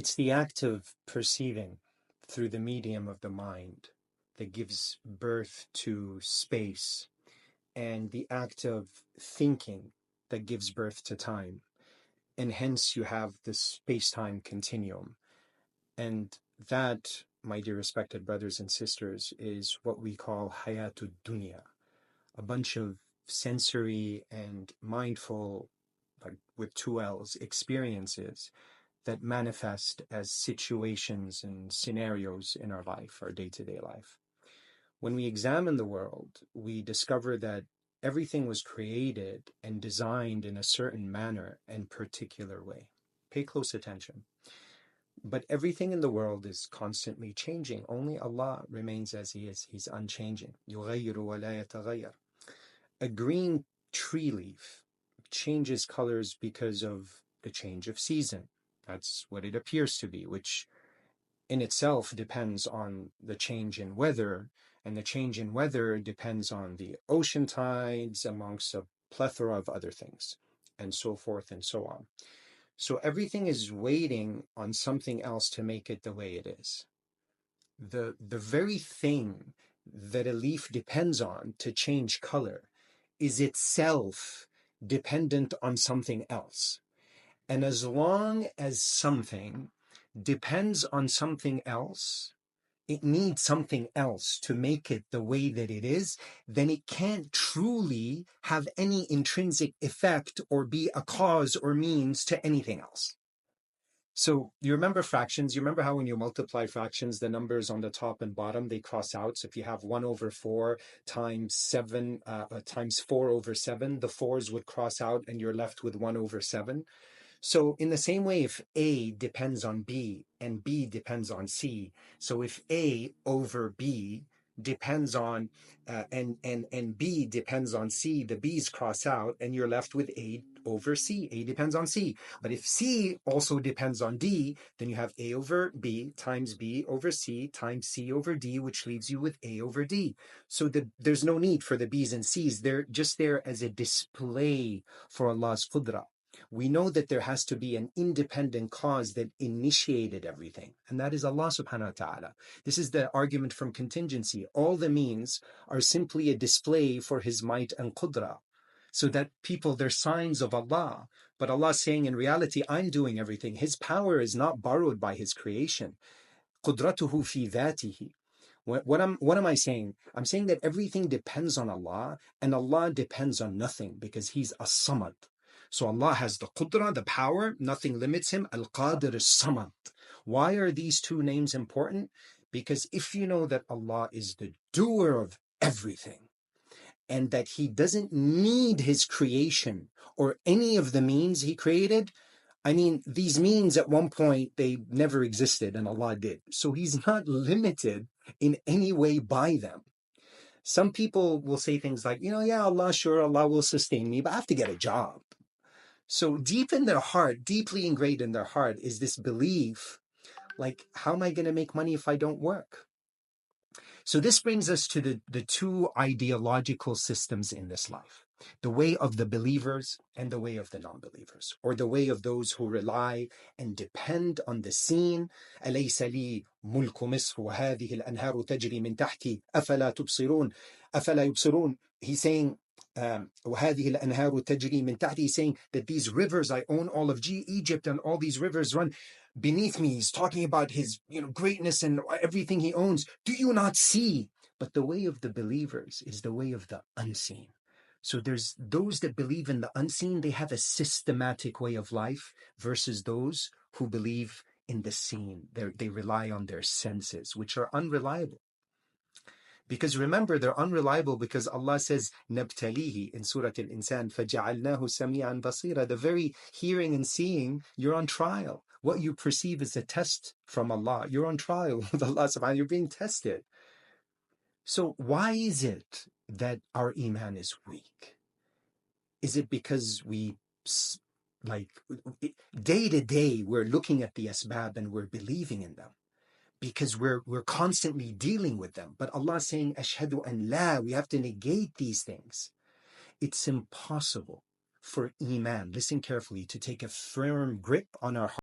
It's the act of perceiving through the medium of the mind that gives birth to space, and the act of thinking that gives birth to time. And hence you have the space-time continuum. And that, my dear respected brothers and sisters, is what we call hayatud dunya, a bunch of sensory and mindful, like with two L's, experiences that manifest as situations and scenarios in our life, our day-to-day life. When we examine the world, we discover that everything was created and designed in a certain manner and particular way. Pay close attention. But everything in the world is constantly changing. Only Allah remains as He is. He's unchanging. يُغَيِّرُ وَلَا يَتَغَيَّرُ. A green tree leaf changes colors because of the change of season. That's what it appears to be, which in itself depends on the change in weather, and the change in weather depends on the ocean tides, amongst a plethora of other things, and so forth and so on. So everything is waiting on something else to make it the way it is. The very thing that a leaf depends on to change color is itself dependent on something else. And as long as something depends on something else, it needs something else to make it the way that it is, then it can't truly have any intrinsic effect or be a cause or means to anything else. So you remember fractions? You remember how when you multiply fractions, the numbers on the top and bottom, they cross out. So if you have 1/4 times 7 times 4/7, the 4s would cross out and you're left with 1/7. So in the same way, if A depends on B and B depends on C, so if A over B depends on and B depends on C, the B's cross out and you're left with A over C. A depends on C. But if C also depends on D, then you have A over B times B over C times C over D, which leaves you with A over D. So there's no need for the B's and C's. They're just there as a display for Allah's qudra. We know that there has to be an independent cause that initiated everything, and that is Allah subhanahu wa ta'ala. This is the argument from contingency. All the means are simply a display for His might and qudra, so that people, they're signs of Allah. But Allah is saying, in reality, I'm doing everything. His power is not borrowed by His creation. قُدْرَتُهُ فِي ذَاتِهِ. What am I saying? I'm saying that everything depends on Allah, and Allah depends on nothing because He's as-Samad. So Allah has the qudra, the power, nothing limits Him, al-Qadir as-Samad. Why are these two names important? Because if you know that Allah is the doer of everything, and that He doesn't need His creation or any of the means He created, I mean, these means at one point, they never existed and Allah did. So He's not limited in any way by them. Some people will say things like, yeah, Allah, sure, Allah will sustain me, but I have to get a job. So deep in their heart, deeply ingrained in their heart is this belief, like, how am I going to make money if I don't work? So this brings us to the two ideological systems in this life, the way of the believers and the way of the non-believers, or the way of those who rely and depend on the seen. أَلَيْسَ لِي مُلْكُ مِصْرَ وَهَذِهِ الْأَنْهَارُ تَجْرِي مِنْ تَحْتِي أَفَلَا تُبْصِرُونَ أَفَلَا يُبْصِرُونَ. He's saying, وَهَذِهِ الْأَنْهَارُ تَجْرِي مِنْ تَحْتِي, he's saying that these rivers, I own all of Egypt, and all these rivers run beneath me. He's talking about His greatness and everything He owns. Do you not see? But the way of the believers is the way of the unseen. So there's those that believe in the unseen, they have a systematic way of life, versus those who believe in the seen. They rely on their senses, which are unreliable. Because remember, they're unreliable because Allah says, نَبْتَلِيهِ in Surah Al-Insan, فَجَعَلْنَاهُ سَمِيعًا بَصِيرًا. The very hearing and seeing, you're on trial. What you perceive is a test from Allah. You're on trial with Allah subhanahu wa ta'ala. You're being tested. So why is it that our Iman is weak? Is it because we, day to day, we're looking at the asbab and we're believing in them? Because we're constantly dealing with them. But Allah is saying, Ashhadu an la, we have to negate these things. It's impossible for Iman, listen carefully, to take a firm grip on our heart